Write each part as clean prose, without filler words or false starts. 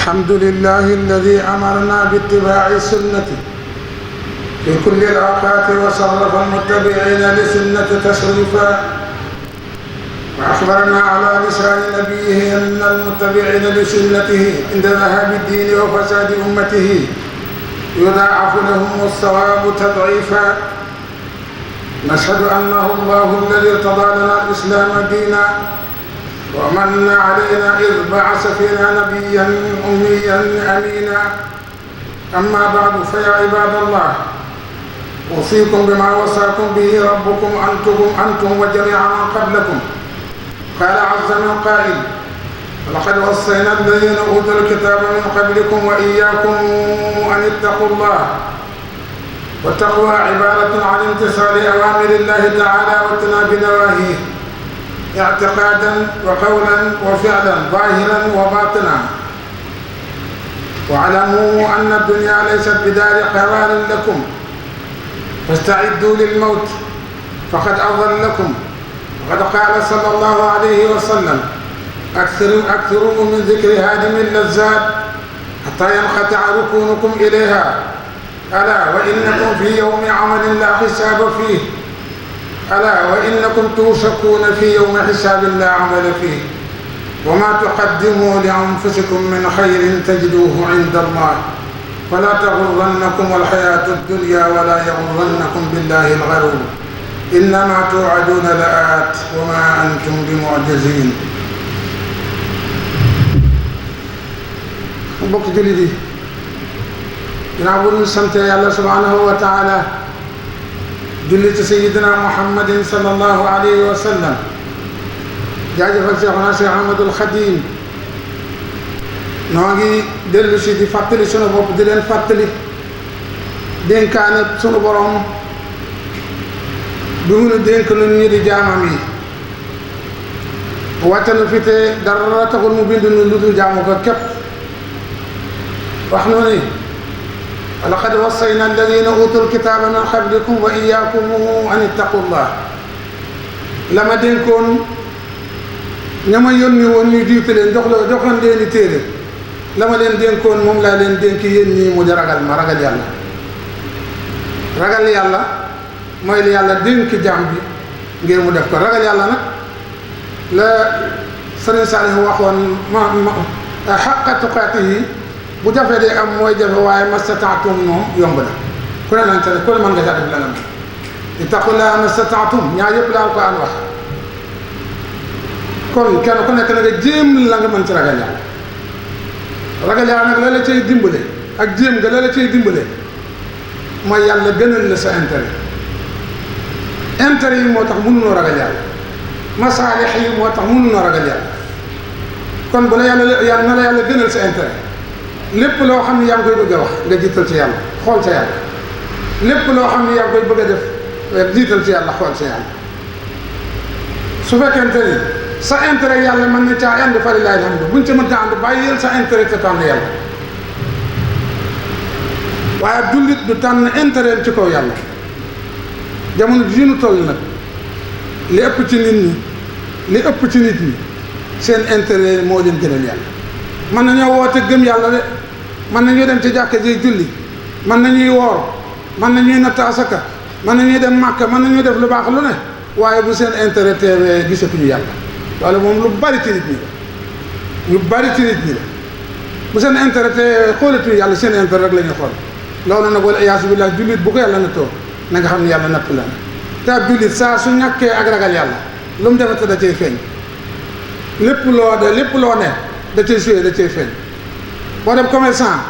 الحمد لله الذي أمرنا باتباع سنة في كل الأوقات وصرف المتبعين لسنة تشريفا، وأخبرنا على لسان نبيه أن المتبعين لسنته عند ذهاب الدين وفساد أمته يضاعف لهم الثواب تضعيفا. نشهد أنه الله الذي ارتضى لنا الإسلام دينا ومن علينا إذ بعث فينا نبيا أميا أمينا. أما بعد، فيا عباد الله، أوصيكم بما وصاكم به ربكم أنتم وجميع من قبلكم. قال عز من قائل: ولقد وصينا الذين أوتوا الكتاب من قبلكم وإياكم أن اتقوا الله. والتقوى عبارة عن امتثال أوامر الله تعالى واجتناب نواهيه اعتقادا وقولا وفعلا ظاهرا وباطنا. واعلموا أن الدنيا ليست بدار قرار لكم، فاستعدوا للموت فقد أضلكم. وقد قال صلى الله عليه وسلم: أكثروا من ذكر هادم اللذات حتى ينقطع ركونكم إليها. ألا وإنكم في يوم عمل لا حساب فيه. ألا وإنكم توشكون في يوم حساب لا عمل فيه. وما تقدموا لأنفسكم من خير تجدوه عند الله. فلا تغرنكم الحياة الدنيا ولا يغرنكم بالله الغرور. إنما توعدون لآت وما أنتم بمعجزين. mbokk jullit yi, ginnaaw bu ñu sante Yàlla subhanahu wa taala, julli ci sayyidina Muhammadin sallallahu alayhi wa sallam, jaajëfal Seexuna Seex Ahmadul Xadim, noo ngi dellu si di fàttali sunu bopp, di leen fàttali dénkaane sunu borom bi mu nu dénk nun ñi di jaamam yi. wàcce na fi te dara taxul mu bind nu lu dul jaamu ko képp. wax nu ni: laqad wassayna alladina utul kitaaba min qablikum wa iyaakum an ittaqullah. la ma dénkoon ña ma yónni woon ñu jiitu leen joxoon leen i téere, la ma leen dénkoon moom laa leen dénk yéen ñii mu di ragal ma, ragal yàlla. ragal yàlla mooy li yàlla dénk jaam bi ngir mu def ko. ragal yàlla nag la Sëriñ Saalihu waxoon xaqa tuqaatihi, bu jafe dee am mooy jafe, waaye mastataatum moom yomb na. ku ne nante ku ne mën nga jàpp la nam ittaqullaaha mastataatum, ñaar yëpp la Alxuraan wax. kon kenn ku nekk na nga jéem la nga mën ci ragal yàlla. ragal yàlla nag la la cay dimbale ak jéem nga la la cay dimbale mooy yàlla gënal la sa intérêt. intérêt yi moo tax mënunoo ragal yàlla, masaalix yi moo tax mënunoo ragal yàlla. kon bu la yàlla na la yàlla gënal sa intérêt, lépp loo xam ne yaa ngi koy bëgg a wax nga jiital ci yàlla, xool sa yàlla. lépp loo xam ne yaa ngi koy bëgg a def jiital ci yàlla, xool sa yàlla. su fekkente ni sa intérêt yàlla mën na caa ànd, fa lillaahi alhamdu. buñ ca mënta ànd, bàyyil sa intérêt te tànn yàlla. waaye jullit du tànn intérêt ci kaw yàlla. jamono ji ñu toll nag, li ëpp ci nit ñi seen intérêt moo leen gënal yàlla. mën nañoo woote gëm yàlla de, mën nañuy dem ci jàkka ji julli, mën nañuy woor, mën nañuy natt asaka, mën nañuy dem Màkka, mën nañuy def lu baax lu ne, waaye bu seen intérêt teewee gisatuñu yàlla. loolu moom lu bari ci nit ñi la, lu bari ci nit ñi la. bu seen intérêt teewee xoolatuñu yàlla, seen intérêt rek la ñuy xool. loolu nag wala iyaasu billaah, jullit bu ko yàlla na toog na nga xam ne yàlla natt la. te ab jullit saa su ñàkkee ak ragal yàlla, lu mu defete da cay feeñ. lépp loo ne da cay suyee, da cay feeñ. boo dem commerçant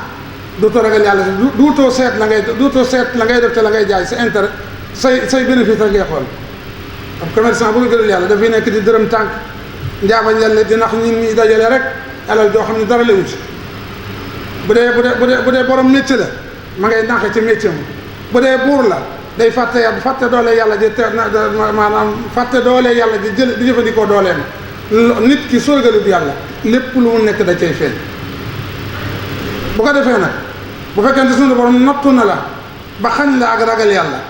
duutoo ragal yàlla, duutoo seet la ngay def te la ngay jaay sa intérêt, say bénéfice rek ngay xool. ab commerçant bu gënal yàlla dafay nekk di dërëm tànk njaabañ yàlla di nax nit ñi dajale rek alal joo xam ne dara lewu ci. bu dee borom métier la, ma ngay naxe ci métier am. bu dee buur la, day fàtte doole yàlla maanaam fàtte doole yàlla di jëfandikoo dooleem. nit ki soogalut yàlla, lépp lu mu nekk da cay feeñ. bu ko defee nag, bu fekkente suñu borom nattu na la ba xañ la ak ragal yàlla,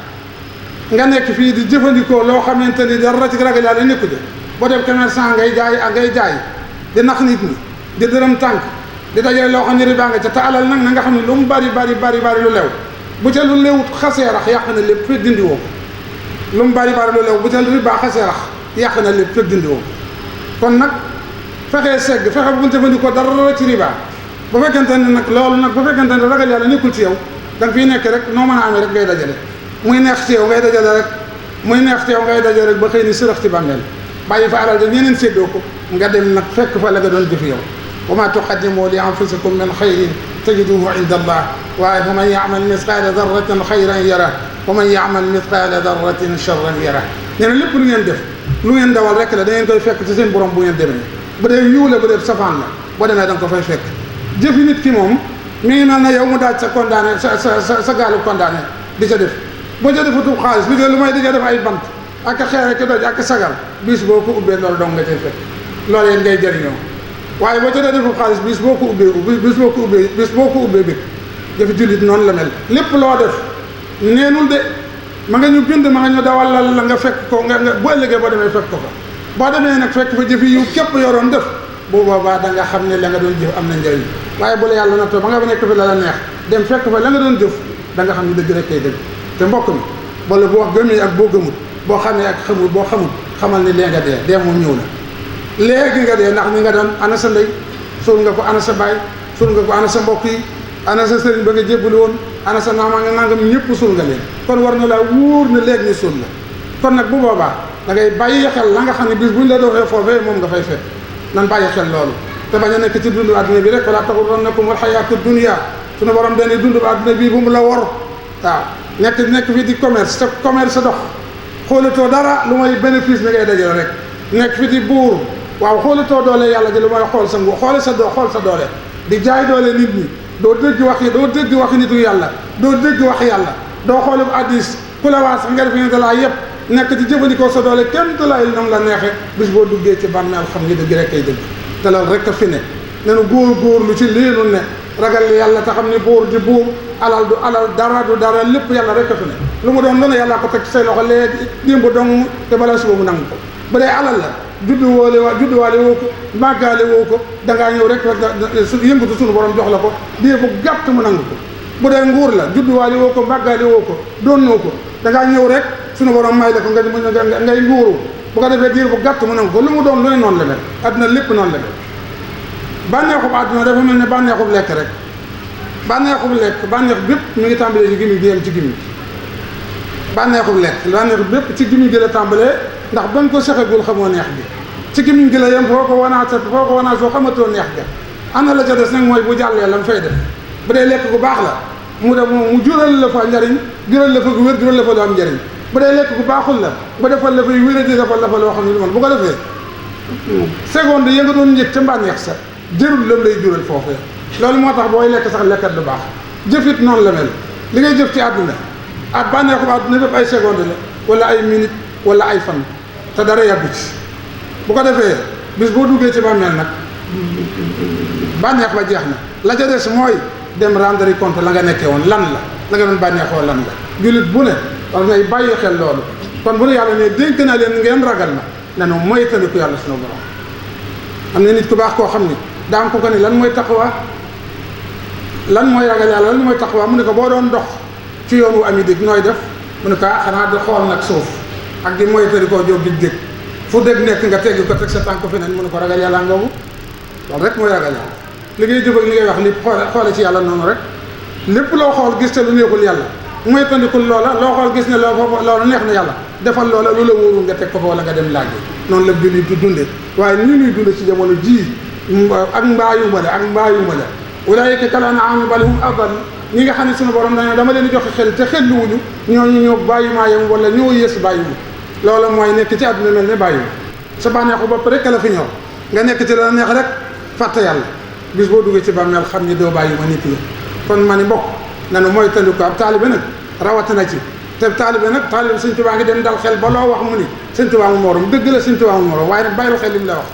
nga nekk fii di jëfandikoo loo xamante ni dara ci ragal yàlla nekku de. boo def commerçant ngay jaay di nax nit ñi di dërëm tànk di dajale loo xam ne riba nga ca te alal nag na nga xam ne lu mu bari bari bari bari lu lew bu ca lu lewut xasee rax yàq na lépp fekk dindi woo lu mu bari bari lu lew bu ca riba xasee rax yàq na lépp fekk dindi woo kon nag fexee segg fexe bu ñu jëfandikoo dara ci riba bu fekkente ne nag loolu nag bu fekkente ne ragal yàlla nekkul ci yow da nga fiy nekk rek noo mën a amee rek ngay dajale muy neex ci yow ngay dajale rek muy neex ci yow ngay dajale rek ba xëy ni sërëx ci bàmmeel bàyyi fa alal de ñeneen séddoo ko nga dem nag fekk fa la nga doon jëf yow wa ma tuqaddimu li anfusikum min xayrin tajiduhu inda allah waaye fa man yaamal misqaala darratin xayran yara wa man yaamal misqaala darratin charran yara nee na lépp lu ngeen def lu ngeen dawal rek la da ngeen koy fekk ci seen borom bu ngeen demee bu dee yiw la bu dee safaan la boo demee da nga ko fay fekk jëfi nit ki moom mi ngi mel ne yow mu daaj sa condamné sa gaalu condamné di ca def boo ca defatub xaalis bi lu may di ca def ay bant ak xeer ak doj ak sagal bis boo ko ubbee loolu dong nga cay fekk loolu yéen ngay jëriñoo waaye boo ca dee defub xaalis bis boo ko ubbee bëgg jëfi jullit noonu la mel lépp loo def neenul de ma nga ñu bind ma nga ñu dawalal la nga fekk ko nga bu ëllëgee boo demee fekk ko fa boo demee nag fekk fa jëfi yu képp yoroon def bu boobaa da nga xam ne la nga doon jëf am na njëriñ waaye bu la yàlla nattoo ba nga nekk fi la neex dem fekk fa la nga doon jëf da nga xam ne dëgg rek kay dëgg te mbokk mi wala boo gëmee ak boo gëmut boo xamee ak xamul boo xamul xamal ne lee nga dee moom ñëw na léegi nga dee ndax ni nga doon ana sa ndey suul nga ko ana sa baay suul nga ko ana sa mbokk yi ana sa sëriñ ba nga jébbali woon ana sa naama nga nangam ñëpp suul nga leen kon war na laa wóor ne léegi ni suul la kon nag bu boobaa da ngay bàyyi xel la nga xam ne bis buñ la doxee foofee moom nga fay fekk nan bàyyi xel loolu te bañ a nekk ci dundu adduna bi rek wala taxurrannakum al-hayaatu dunya suñu borom dañuy dundu adduna bi bu mu la wor waaw nekk fi di commerce sa dox xoolatoo dara lu may bénéfice bi ngay dajale rek nekk fi di buur waaw xoolatoo doole yàlla ji lu may xool sa nguur xool sa doole di jaay doole nit ñi doo dégg waxi nitu yàlla doo dégg wax yàlla doo xoolub addis ku la waa sax nga def ne da laa yëpp nekk di jëfandikoo sa doole kenn du lay nam la neexe bis boo duggee ci bàmmeel xam ni dëgg rek kay dëgg te loolu rek a fi ne nenu góor lu ci liinu ne ragal yàlla te xam ni buur di buur alal du alal dara du dara lépp yàlla rek a fi ne lu mu doon lu ne yàlla ko teg ci say loxo léegi démb dong te balaa suba mu nangu ko bu dee alal la judduwaale woo ko màggaale woo ko dangaa ñëw rek yëngatu suñu borom jox la ko diir bu gàtt mu nangu ko bu dee nguur la judduwaale woo ko màggaale woo ko doonnoo ko dangaa ñëw rek suñu borom may la ko ngay nguuru bu ko defee diir bu gàtt mu nangu ko lu mu doon lu ne noonu la mel adduna lépp noonu la mel bànneexub adduna dafa mel ne bànneexub lekk rek bànneex bépp mi ngi tàmbalee ci gimiñ di yem ci gimiñ bànneexub bépp ci gimiñ gi la tàmbalee ndax bañ ko sexegul xamoo neex bi ci gimiñ gi la yem foo ko wanaa soo xamatoo neex ga ana la ca des nag mooy bu jàllee la mu fay def bu dee lekk gu baax la mu jural la fa njariñ jural la fa gu wér jural la fa lu am njariñ bu dee lekk gu baaxul la bu defal la fay wéradi defal la fa loo xam ne lu man bu ko defee seconde ya nga doon njëg ca mbànneex sa jërul lam lay jural foofee loolu moo tax booy lekk sax lekkat lu baax jëfit noonu la mel li ngay jëf ci àdduna ak bànneexu àdduna bépp ay seconde la wala ay minute wala ay fan te dara yàggu ci bu ko defee bis boo duggee ci bàmmeel nag bànneex ba jeex na la ca des mooy dem rendre compte la nga nekkee woon lan la nga doon bànneexoo lan la jullit bu ne war ngay bàyyi xel loolu kon bu nu yàlla ne dénk na leen ngeen ragal ma nanu moytandiku yàlla sunu borom am na nit ku baax koo xam ni daa am ko ni lan mooy taqwa lan mooy ragal yàlla lan mooy taqwa mu ne ko boo doon dox ci yoon wu ami dégg nooy def mu ne ko xanaa di xool nag suuf ak di moytandikoo jóg dig dégg fu dégg nekk nga tegg ko teg sa tànk feneen mu ne ko ragal yàlla ngoogu loolu rek mooy ragal yàlla li ngay jëf ak li ngay wax li xoole ci yàlla noonu rek lépp loo xool gis te lu neexul yàlla moytandikul loola loo xool gis ne loola neex na yàlla defal loola lu la wóorul nga teg ko fa wala nga dem laaj noonu la jullit du dunde waaye ni ñuy dunde ci jamono ji ak mbaayuma la ulaayika kal an'aami bal hum adall ñi nga xam ne sunu borom dañoo dama leen di joxe xel te xel luwuñu ñooñu ñoo bàyyumaa yem wala ñoo yées bàyyuma loolu mooy nekk ci àdduna mel ne bàyyuma sa bànneexu bopp rek la fi ñëw nga nekk ci la neex rek fàtte yàlla bis boo duggee ci bàmmeel xam ni doo bàyyuma nit la kon ma ni mbokk nanu mooy tëndu ko ab taalibe nag rawatina ci te taalibe Sëñ Tuubaa ngi dem dal xel ba loo wax mu ni Sëñ Tuubaa mu morom dëgg la Sëñ Tuubaa mu morom waaye nag bàyyil xel li mu la wax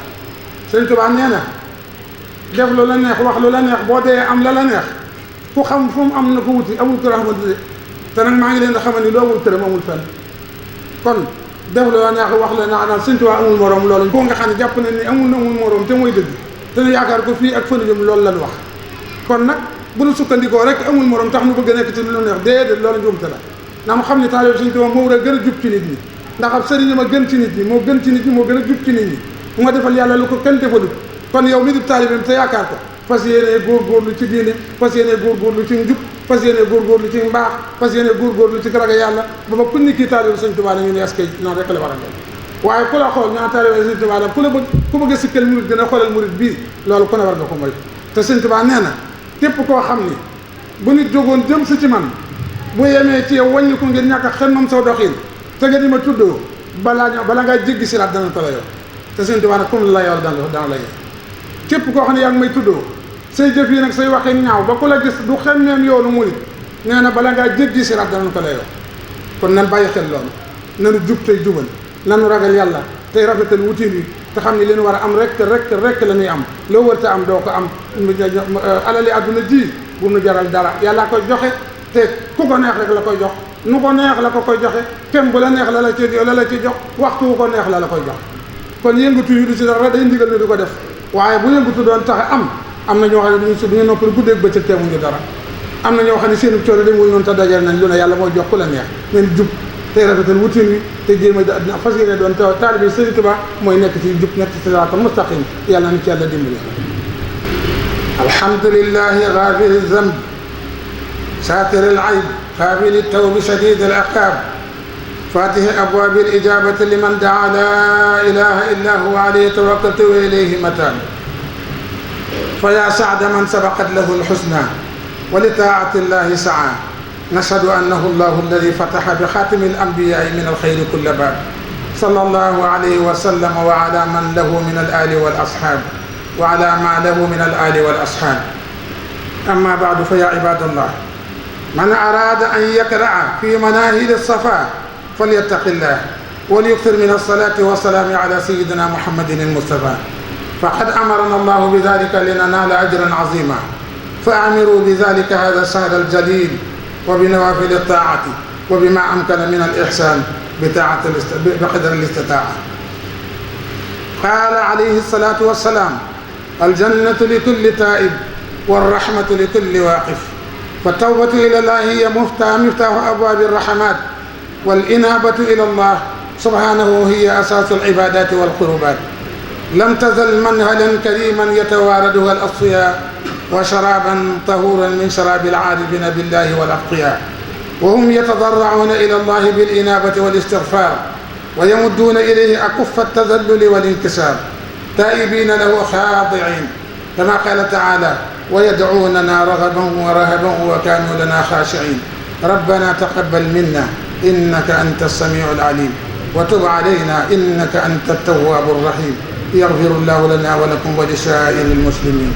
Sëñ Tuubaa nee na def lu la neex wax lu la neex boo dee am la neex ku xam fu mu am na ko wuti amul kër amul de te nag maa ngi leen di xamal ni loo amul këram amul fenn kon def lu la neex wax la naan Sëñ Tuubaa amul morom loolu ko nga xam ne jàpp na ni amul morom te mooy dëgg te nu yaakaar ko fii ak fële jëm loolu lañ wax kon nag bu nu sukkandikoo rek amul morom tax nu bëgg a nekk ci lu neex déedéet loolu njuumte la na mu xam ne taalibe Sëriñ Tuubaa moo war a gën a jub ci nit ñi ndax ab sëriñ ma gën ci nit ñi moo gën ci nit ñi moo gën a jub ci nit ñi moo defal yàlla lu ko kenn defalut kon yow mi di taalibeem te yaakaar ko fas yéene góorgóorlu ci diine fas yéene góorgóorlu ci njub fas yéene góorgóorlu ci mbaax fas yéene góorgóorlu ci ragal yàlla ba ku ni kii taalibe Sëriñ Tuubaa la ñu ne est-ce que noonu rek la war a mel waaye ku la xool ñaa taalibe Sëriñ Tuubaa la ku la bëgg ku bëgg a sikkal murit gën a xoolal murit bii loolu ku ne war nga ko moy te Sëriñ Tuubaa nee na képp koo xam ni bu nit jógoon jëm si ci man bu yemee ci yow wàññi ko ngir ñàkk a xel moom saw doxin te nga di ma tuddoo bala ngaa jéggi siraat dana ta la yow te Sëriñ Tuubaa nag comme la yow dana la yow képp koo xam ne yaa ngi may tuddoo say jëf yi nag say waxin ñaaw ba ku la gis du xemmeem yoonu murit nee na bala ngaa jéggi siraat dana ta la yow kon nan bàyyi xel loolu nanu jub tey jubal nanu ragal yàlla tey rafetal wutin wi te xam ni leen war a am rek la ñuy am loo wër te am doo ko am alali àdduna ji bu mu jaral dara yàlla koy joxe te ku ko neex rek la koy jox nu ko neex la ko koy joxe kem bu la neex la ci jox waxtu wu ko neex la koy jox kon yëngatu yu du ci dara day ndigal ni di ko def waaye bu yëngatu doon taxe am na ñoo xam ne duñu noppal guddeeg bëccëg teemuñu dara am na ñoo xam ne seenu coono dem wuñu noonu te dajal nañ lu ne yàlla mooy jox ku la neex ngeen jub tey rafetal wutin wi te jéem a fas yéene doon taalibe Sëriñ Tuubaa mooy nekk ci jub nekk ci siraatal mustaqim yàlla na ci yàlla dimbali alhamdulillahi ghafiri zamb ساتر العيب قابل التوب شديد العقاب فاتح أبواب الإجابة لمن دعا لا إله إلا هو عليه توكلت وإليه متاب فيا سعد من سبقت له الحسنى ولطاعة الله سعى نشهد أنه الله الذي فتح بخاتم الأنبياء من الخير كل باب صلى الله عليه وسلم وعلى من له من الآل والأصحاب وعلى ما له من الآل والأصحاب أما بعد فيا عباد الله من أراد أن يقرع في مناهل الصفا فليتق الله وليكثر من الصلاة والسلام على سيدنا محمد المصطفى فقد أمرنا الله بذلك لننال أجرا عظيما فأعمروا بذلك هذا الشهر الجليل وبنوافل الطاعة وبما أمكن من الإحسان بقدر الاستطاعة قال عليه الصلاة والسلام الجنة لكل تائب والرحمة لكل واقف فالتوبة إلى الله هي مفتاح أبواب الرحمات والإنابة إلى الله سبحانه هي أساس العبادات والقربات لم تزل منهلا كريما يتواردها الأصفياء وشرابا طهورا من شراب العارفين بالله والأتقياء وهم يتضرعون إلى الله بالإنابة والاستغفار ويمدون إليه أكف التذلل والانكسار تائبين له خاضعين كما قال تعالى ويدعوننا رغبا ورهبا وكانوا لنا خاشعين ربنا تقبل منا إنك أنت السميع العليم وتب علينا إنك أنت التواب الرحيم يغفر الله لنا ولكم ولسائر المسلمين